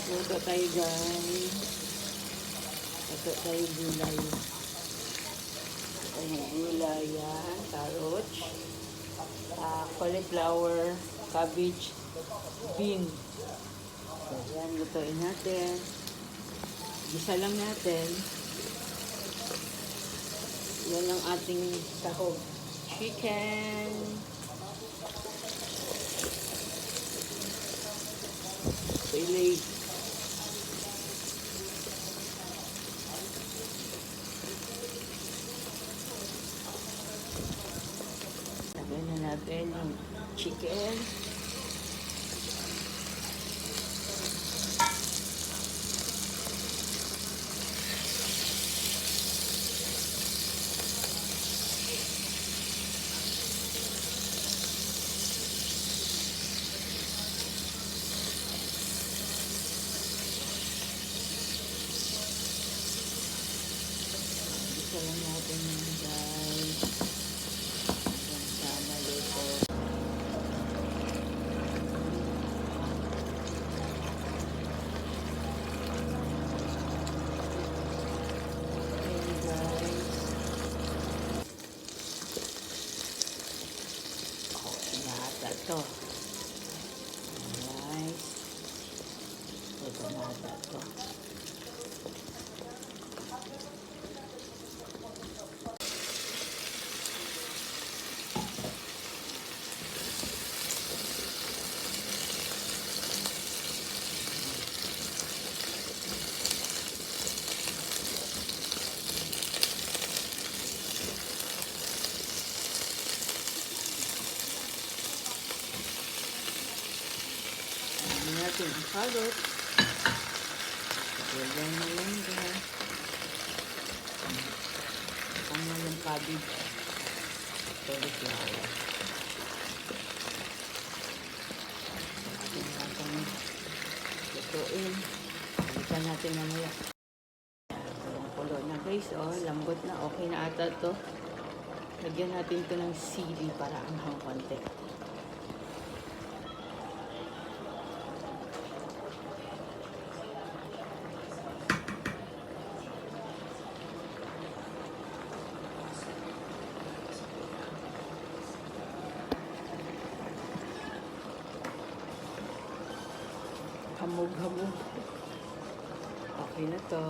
Luto tayo guys. Luto tayo gulay. Luto tayo gulay yan. Carrots. Cauliflower. Cabbage. Bean. So yan, lutuin natin. Gisa lang natin. Yan ang ating sahog. Chicken. Fillet. Lagyan na natin yung chicken. Gusto lang natin yun guys. Hanggang sa maluto. Ayan guys. Okay na ata ito. Guys. Ito na ata ito. Lagyan natin ang carrot. Lagyan na lang dyan. Ang yung cabbage. Cauliflower. Lagyan natin lutuin. Balikan natin mamaya. Kulong-kulo na guys. Oh, lambot na. Okay na ata to. Lagyan natin to ng sili para anghang konti. Hamog-hamog. Okay na to.